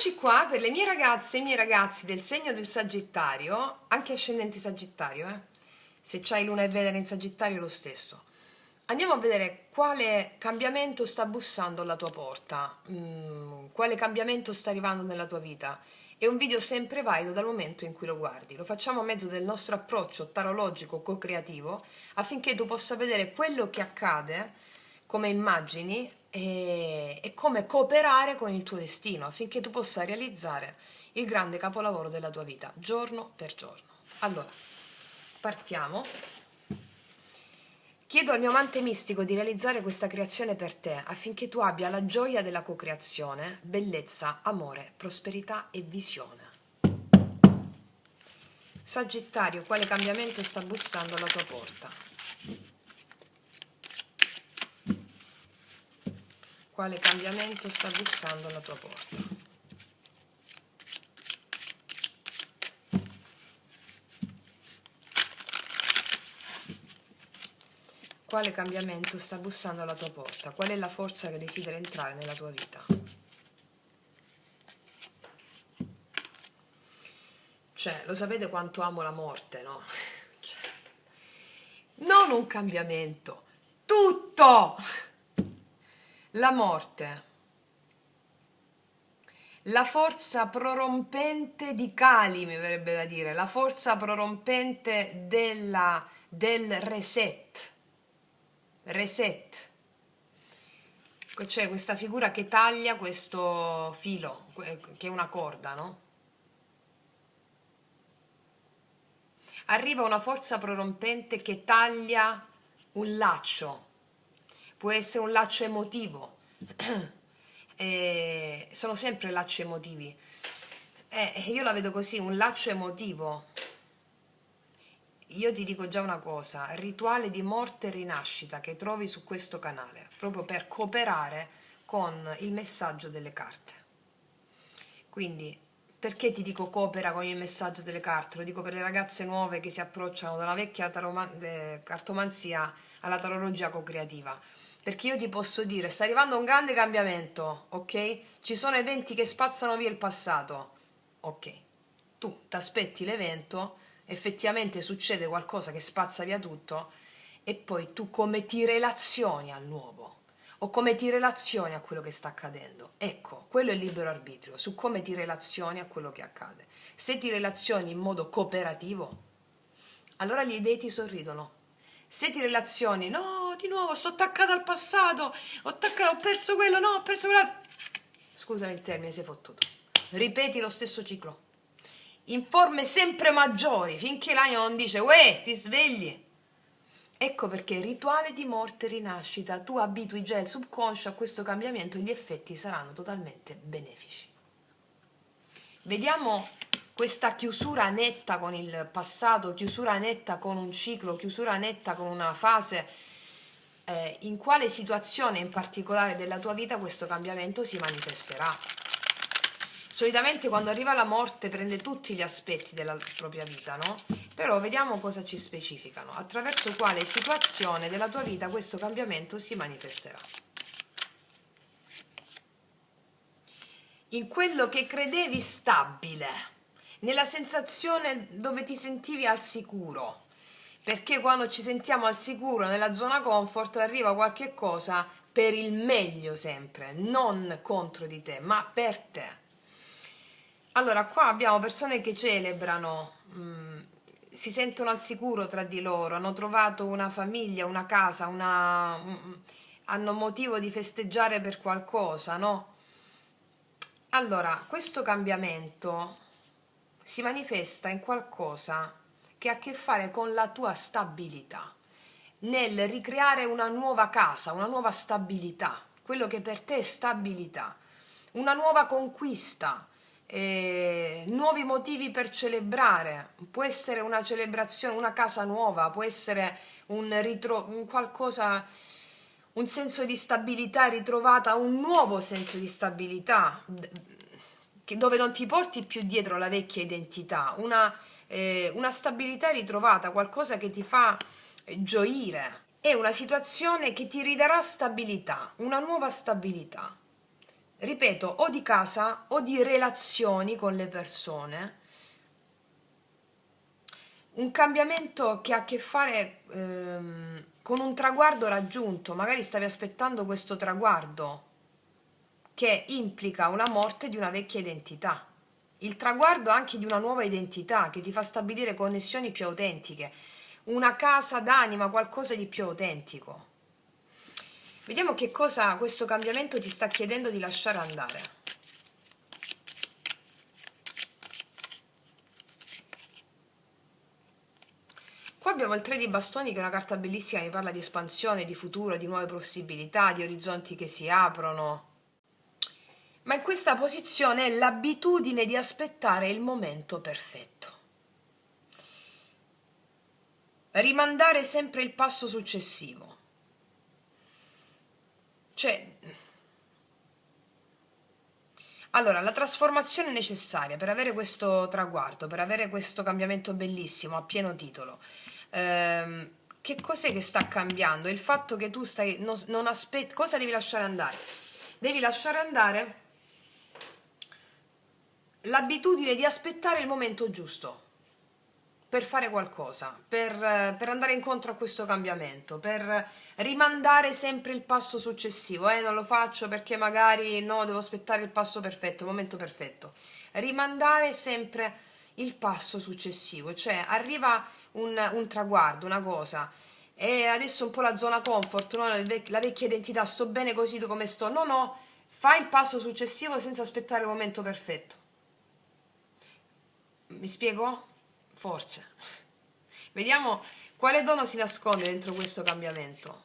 Eccoci qua per le mie ragazze e i miei ragazzi del segno del Sagittario, anche ascendenti Sagittario, se c'hai Luna e Venere in Sagittario è lo stesso. Andiamo a vedere quale cambiamento sta bussando alla tua porta, quale cambiamento sta arrivando nella tua vita. È un video sempre valido dal momento in cui lo guardi. Lo facciamo a mezzo del nostro approccio tarologico co-creativo affinché tu possa vedere quello che accade come immagini e come cooperare con il tuo destino affinché tu possa realizzare il grande capolavoro della tua vita, giorno per giorno. Allora, partiamo. Chiedo al mio amante mistico di realizzare questa creazione per te affinché tu abbia la gioia della co-creazione, bellezza, amore, prosperità e visione. Sagittario, quale cambiamento sta bussando alla tua porta? Quale cambiamento sta bussando alla tua porta? Quale cambiamento sta bussando alla tua porta? Qual è la forza che desidera entrare nella tua vita? Cioè, lo sapete quanto amo la morte, no? Cioè, non un cambiamento, tutto! La morte, la forza prorompente di Kali, mi verrebbe da dire, la forza prorompente del reset. Reset. C'è questa figura che taglia questo filo, che è una corda, no? Arriva una forza prorompente che taglia un laccio, può essere un laccio emotivo, sono sempre lacci emotivi. Io la vedo così, un laccio emotivo. Io ti dico già una cosa, rituale di morte e rinascita che trovi su questo canale, proprio per cooperare con il messaggio delle carte. Quindi, perché ti dico coopera con il messaggio delle carte? Lo dico per le ragazze nuove che si approcciano dalla vecchia cartomanzia alla tarologia co-creativa. Perché io ti posso dire, sta arrivando un grande cambiamento, ok? Ci sono eventi che spazzano via il passato, ok? Tu ti aspetti l'evento, effettivamente succede qualcosa che spazza via tutto e poi tu come ti relazioni al nuovo o come ti relazioni a quello che sta accadendo. Ecco, quello è il libero arbitrio, su come ti relazioni a quello che accade. Se ti relazioni in modo cooperativo, allora gli dei ti sorridono. Se ti relazioni, no, di nuovo sto attaccata al passato, ho perso quello, no, ho perso quell'altro. Scusami il termine, sei fottuto. Ripeti lo stesso ciclo in forme sempre maggiori finché l'anima non dice uè, ti svegli. Ecco perché rituale di morte e rinascita, tu abitui già il subconscio a questo cambiamento e gli effetti saranno totalmente benefici. Vediamo questa chiusura netta con il passato, chiusura netta con un ciclo, chiusura netta con una fase. In quale situazione in particolare della tua vita questo cambiamento si manifesterà? Solitamente quando arriva la morte prende tutti gli aspetti della propria vita, no? Però vediamo cosa ci specificano, attraverso quale situazione della tua vita questo cambiamento si manifesterà. In quello che credevi stabile, nella sensazione dove ti sentivi al sicuro, perché quando ci sentiamo al sicuro nella zona comfort arriva qualche cosa per il meglio sempre, non contro di te, ma per te. Allora, qua abbiamo persone che celebrano, si sentono al sicuro tra di loro, hanno trovato una famiglia, una casa, hanno motivo di festeggiare per qualcosa, no? Allora, questo cambiamento si manifesta in qualcosa che ha a che fare con la tua stabilità, nel ricreare una nuova casa, una nuova stabilità, quello che per te è stabilità, una nuova conquista, nuovi motivi per celebrare. Può essere una celebrazione, una casa nuova, può essere un qualcosa, un senso di stabilità ritrovata, un nuovo senso di stabilità dove non ti porti più dietro la vecchia identità, una stabilità ritrovata, qualcosa che ti fa gioire. È una situazione che ti ridarà stabilità, una nuova stabilità. ripeto, o di casa o di relazioni con le persone, un cambiamento che ha a che fare con un traguardo raggiunto, magari stavi aspettando questo traguardo che implica una morte di una vecchia identità, il traguardo anche di una nuova identità che ti fa stabilire connessioni più autentiche, una casa d'anima, qualcosa di più autentico. Vediamo che cosa questo cambiamento ti sta chiedendo di lasciare andare. Qua abbiamo il 3 di bastoni, che è una carta bellissima, mi parla di espansione, di futuro, di nuove possibilità, di orizzonti che si aprono. Ma in questa posizione è l'abitudine di aspettare il momento perfetto. Rimandare sempre il passo successivo. Cioè, allora, la trasformazione necessaria per avere questo traguardo, per avere questo cambiamento bellissimo a pieno titolo, che cos'è che sta cambiando? Il fatto che tu stai, non aspetti, cosa devi lasciare andare? Devi lasciare andare l'abitudine di aspettare il momento giusto per fare qualcosa, per andare incontro a questo cambiamento, per rimandare sempre il passo successivo. Non lo faccio perché magari no, devo aspettare il passo perfetto, il momento perfetto. Rimandare sempre il passo successivo, cioè arriva un traguardo, una cosa, e adesso un po' la zona comfort, no? La vecchia identità, sto bene così come sto. No, no, fai il passo successivo senza aspettare il momento perfetto. Mi spiego? Forse. Vediamo quale dono si nasconde dentro questo cambiamento.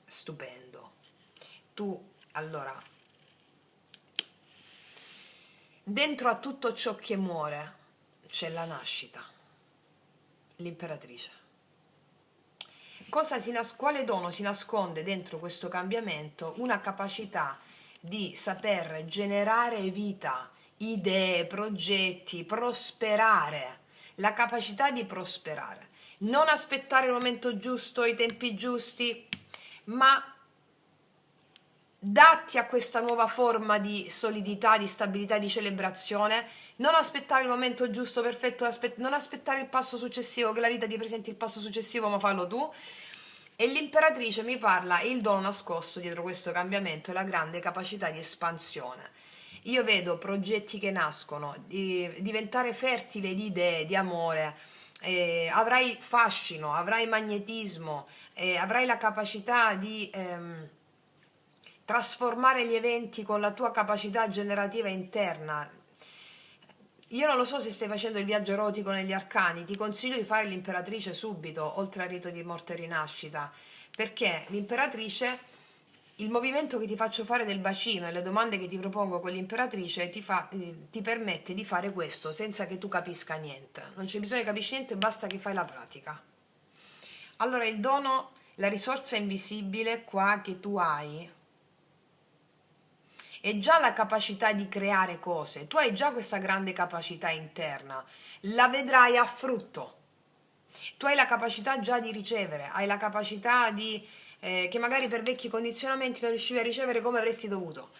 Stupendo. Tu, allora, dentro a tutto ciò che muore c'è la nascita, l'imperatrice. Quale dono si nasconde dentro questo cambiamento? Una capacità di saper generare vita, idee, progetti, prosperare, la capacità di prosperare, non aspettare il momento giusto, i tempi giusti, ma datti a questa nuova forma di solidità, di stabilità, di celebrazione, non aspettare il momento giusto, perfetto, non aspettare il passo successivo, che la vita ti presenti il passo successivo, ma fallo tu. E l'imperatrice mi parla, il dono nascosto dietro questo cambiamento è la grande capacità di espansione. Io vedo progetti che nascono, di diventare fertile di idee, di amore, avrai fascino, avrai magnetismo, avrai la capacità di trasformare gli eventi con la tua capacità generativa interna. Io non lo so se stai facendo il viaggio erotico negli arcani, ti consiglio di fare l'imperatrice subito, oltre al rito di morte e rinascita, perché l'imperatrice, il movimento che ti faccio fare del bacino e le domande che ti propongo con l'imperatrice ti permette di fare questo senza che tu capisca niente. Non c'è bisogno che capisci niente, basta che fai la pratica. Allora il dono, la risorsa invisibile qua che tu hai, è già la capacità di creare cose, tu hai già questa grande capacità interna, la vedrai a frutto. Tu hai la capacità già di ricevere, hai la capacità di che magari per vecchi condizionamenti non riuscivi a ricevere come avresti dovuto,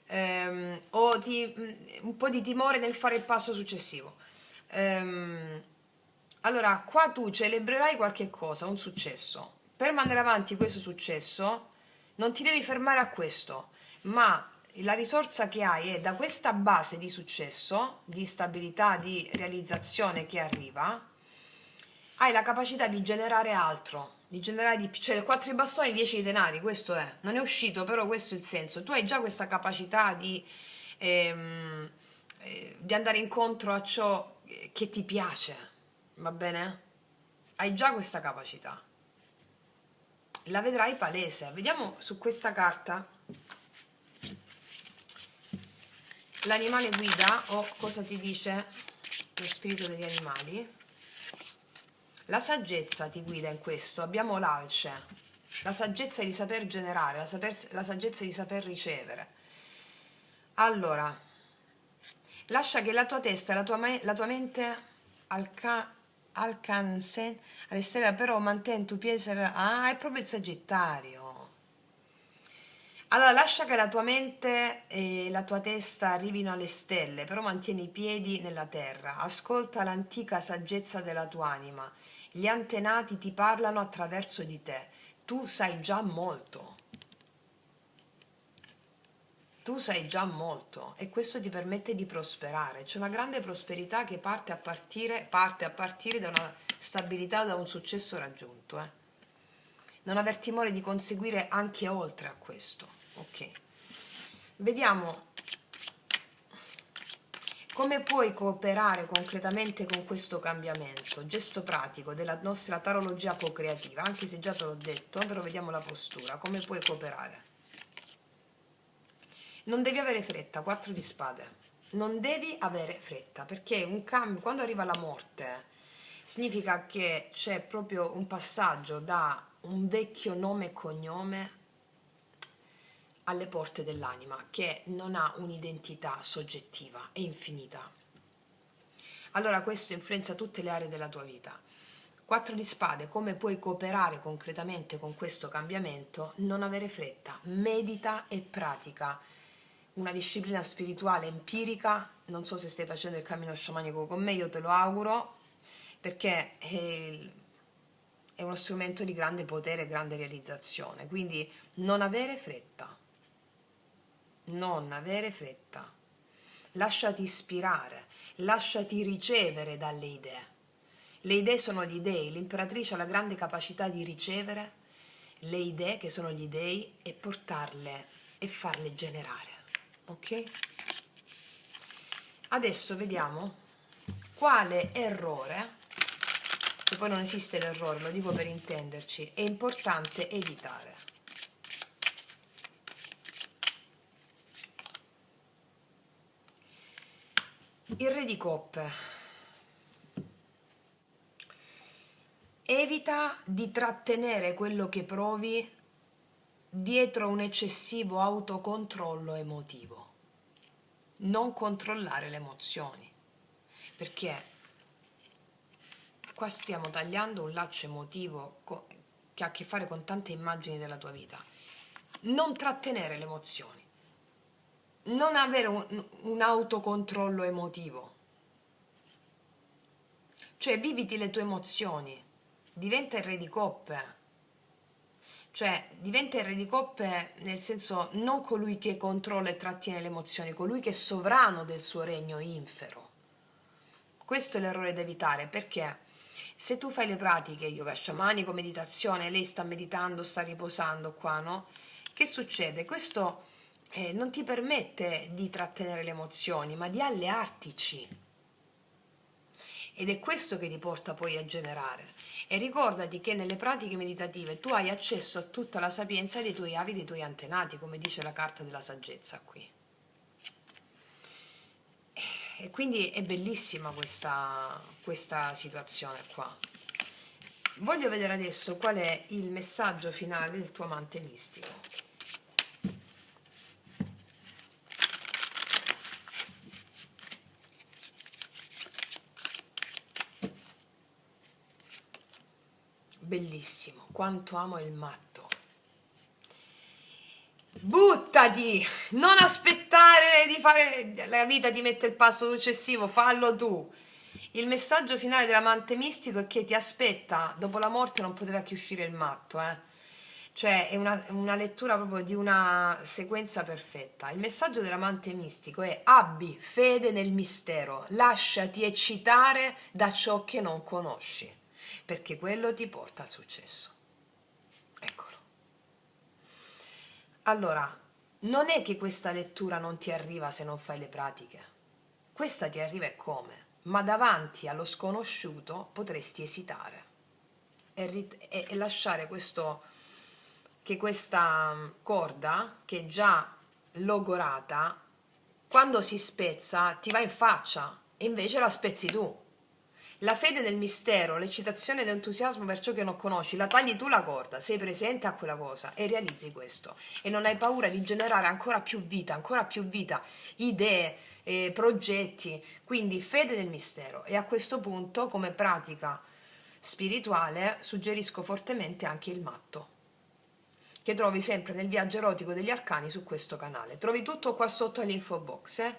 un po' di timore nel fare il passo successivo. Allora, qua tu celebrerai qualche cosa, un successo. Per mandare avanti questo successo, non ti devi fermare a questo, ma la risorsa che hai è da questa base di successo, di stabilità, di realizzazione che arriva, hai la capacità di generare altro, di generare di più, cioè 4 bastoni, 10 denari, questo è, non è uscito, però questo è il senso. Tu hai già questa capacità di andare incontro a ciò che ti piace, va bene? Hai già questa capacità. La vedrai palese. Vediamo su questa carta l'animale guida o cosa ti dice lo spirito degli animali. La saggezza ti guida in questo. Abbiamo l'alce, la saggezza di saper generare, la saggezza di saper ricevere. Allora, lascia che la tua testa e la tua mente Alcansen, alle stelle però mantén tu piede, ah, è proprio il Sagittario. Allora, lascia che la tua mente e la tua testa arrivino alle stelle, però mantieni i piedi nella terra. Ascolta l'antica saggezza della tua anima. Gli antenati ti parlano attraverso di te. Tu sai già molto. Tu sai già molto e questo ti permette di prosperare. C'è una grande prosperità che parte a partire da una stabilità, da un successo raggiunto. Non aver timore di conseguire anche oltre a questo. Ok. Vediamo come puoi cooperare concretamente con questo cambiamento, gesto pratico della nostra tarologia co-creativa, anche se già te l'ho detto, però vediamo la postura, come puoi cooperare. Non devi avere fretta, 4 di spade. Non devi avere fretta, perché un cambio, quando arriva la morte, significa che c'è proprio un passaggio da un vecchio nome e cognome alle porte dell'anima, che non ha un'identità soggettiva, è infinita. Allora questo influenza tutte le aree della tua vita. 4 di spade, come puoi cooperare concretamente con questo cambiamento? Non avere fretta, medita e pratica una disciplina spirituale empirica. Non so se stai facendo il cammino sciamanico con me, io te lo auguro, perché è uno strumento di grande potere e grande realizzazione. Quindi non avere fretta, non avere fretta, lasciati ispirare, lasciati ricevere dalle idee. Le idee sono gli dei, l'imperatrice ha la grande capacità di ricevere le idee che sono gli dei e portarle e farle generare. Ok? Adesso vediamo quale errore, che poi non esiste l'errore, lo dico per intenderci, è importante evitare. Il re di coppe. Evita di trattenere quello che provi dietro un eccessivo autocontrollo emotivo. Non controllare le emozioni, perché qua stiamo tagliando un laccio emotivo che ha a che fare con tante immagini della tua vita. Non trattenere le emozioni, non avere un autocontrollo emotivo, cioè viviti le tue emozioni, diventa il re di coppe. Cioè, diventa il re di coppe nel senso non colui che controlla e trattiene le emozioni, colui che è sovrano del suo regno infero. Questo è l'errore da evitare, perché se tu fai le pratiche yoga sciamanico, meditazione, lei sta meditando, sta riposando qua, no? Che succede? Questo non ti permette di trattenere le emozioni, ma di alleartici. Ed è questo che ti porta poi a generare. E ricordati che nelle pratiche meditative tu hai accesso a tutta la sapienza dei tuoi avi, dei tuoi antenati, come dice la carta della saggezza qui. E quindi è bellissima questa situazione qua. Voglio vedere adesso qual è il messaggio finale del tuo amante mistico. Bellissimo, quanto amo il matto. Buttati, non aspettare di fare, la vita ti mette il passo successivo, fallo tu. Il messaggio finale dell'amante mistico è che ti aspetta, dopo la morte non poteva che uscire il matto, Cioè è una lettura proprio di una sequenza perfetta. Il messaggio dell'amante mistico è: abbi fede nel mistero, lasciati eccitare da ciò che non conosci, perché quello ti porta al successo. Eccolo. Allora, non è che questa lettura non ti arriva se non fai le pratiche. Questa ti arriva e come? Ma davanti allo sconosciuto potresti esitare e lasciare che questa corda, che è già logorata, quando si spezza ti va in faccia e invece la spezzi tu. La fede nel mistero, l'eccitazione e l'entusiasmo per ciò che non conosci, la tagli tu la corda, sei presente a quella cosa e realizzi questo. E non hai paura di generare ancora più vita, idee, progetti. Quindi fede nel mistero. E a questo punto, come pratica spirituale, suggerisco fortemente anche il matto, che trovi sempre nel viaggio erotico degli arcani su questo canale. Trovi tutto qua sotto all'info box,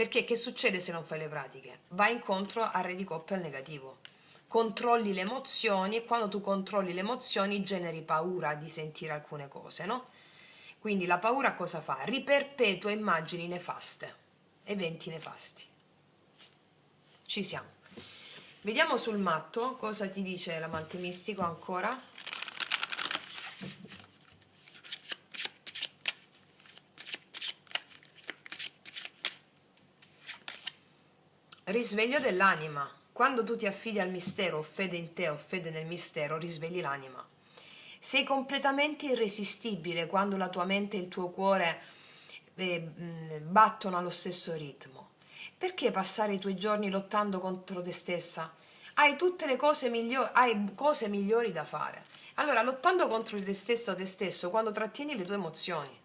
Perché che succede se non fai le pratiche? Vai incontro al re di coppe al negativo. Controlli le emozioni e quando tu controlli le emozioni generi paura di sentire alcune cose, no? Quindi la paura cosa fa? Riperpetua immagini nefaste, eventi nefasti. Ci siamo. Vediamo sul matto cosa ti dice l'amante mistico ancora. Risveglio dell'anima. Quando tu ti affidi al mistero, o fede in te o fede nel mistero, risvegli l'anima. Sei completamente irresistibile quando la tua mente e il tuo cuore battono allo stesso ritmo. Perché passare i tuoi giorni lottando contro te stessa? Hai tutte le cose migliori, hai cose migliori da fare. Allora, lottando contro te stesso o te stesso, quando trattieni le tue emozioni,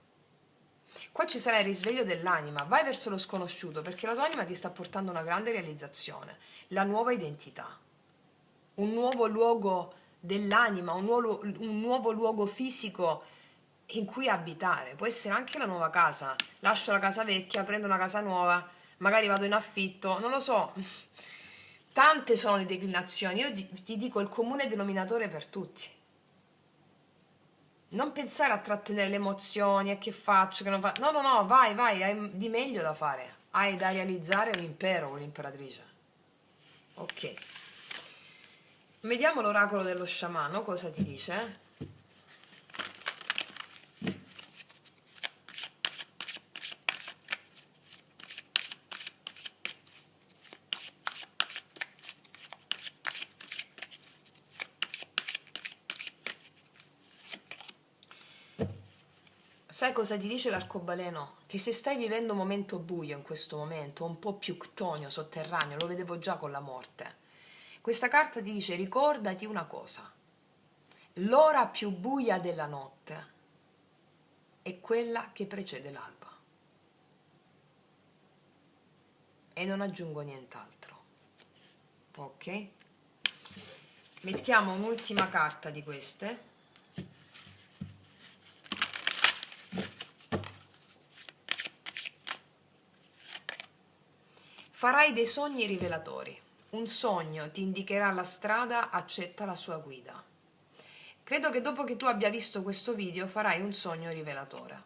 qua ci sarà il risveglio dell'anima, vai verso lo sconosciuto perché la tua anima ti sta portando una grande realizzazione, la nuova identità, un nuovo luogo dell'anima, un nuovo luogo fisico in cui abitare. Può essere anche la nuova casa, lascio la casa vecchia, prendo una casa nuova, magari vado in affitto, non lo so. Tante sono le declinazioni, io ti dico il comune denominatore per tutti. Non pensare a trattenere le emozioni, a che faccio, che non faccio. No, no, no, vai, hai di meglio da fare. Hai da realizzare un impero con l'imperatrice. Ok. Vediamo l'oracolo dello sciamano, cosa ti dice. Sai cosa ti dice l'arcobaleno? Che se stai vivendo un momento buio in questo momento, un po' più ctonio, sotterraneo, lo vedevo già con la morte. Questa carta ti dice ricordati una cosa. L'ora più buia della notte è quella che precede l'alba. E non aggiungo nient'altro. Ok? Mettiamo un'ultima carta di queste. Farai dei sogni rivelatori. Un sogno ti indicherà la strada, accetta la sua guida. Credo che dopo che tu abbia visto questo video farai un sogno rivelatore.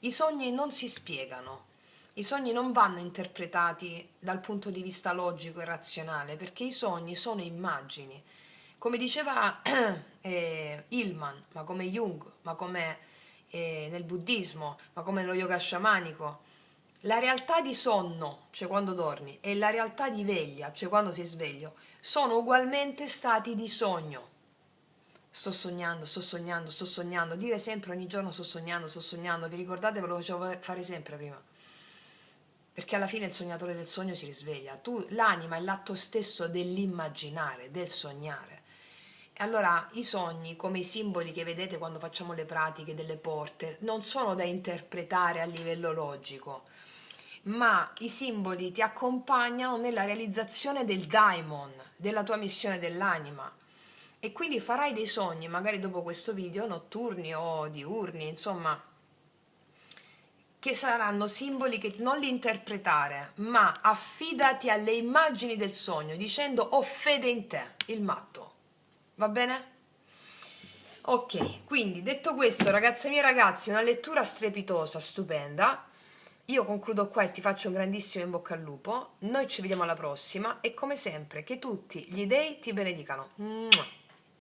I sogni non si spiegano, i sogni non vanno interpretati dal punto di vista logico e razionale, perché i sogni sono immagini. Come diceva Hillman, ma come Jung, ma come nel buddismo, ma come nello yoga sciamanico, la realtà di sonno, cioè quando dormi, e la realtà di veglia, cioè quando sei sveglio, sono ugualmente stati di sogno. Sto sognando, sto sognando, sto sognando. Dire sempre ogni giorno sto sognando. Vi ricordate ve lo facevo fare sempre prima? Perché alla fine il sognatore del sogno si risveglia. L'anima è l'atto stesso dell'immaginare, del sognare. E allora i sogni, come i simboli che vedete quando facciamo le pratiche delle porte, non sono da interpretare a livello logico, ma i simboli ti accompagnano nella realizzazione del daimon, della tua missione dell'anima. E quindi farai dei sogni, magari dopo questo video, notturni o diurni, insomma, che saranno simboli che non li interpretare, ma affidati alle immagini del sogno, dicendo ho fede in te, il matto. Va bene? Ok, quindi detto questo, ragazze mie e ragazzi, una lettura strepitosa, stupenda. Io concludo qua e ti faccio un grandissimo in bocca al lupo. Noi ci vediamo alla prossima e come sempre che tutti gli dei ti benedicano. Mua.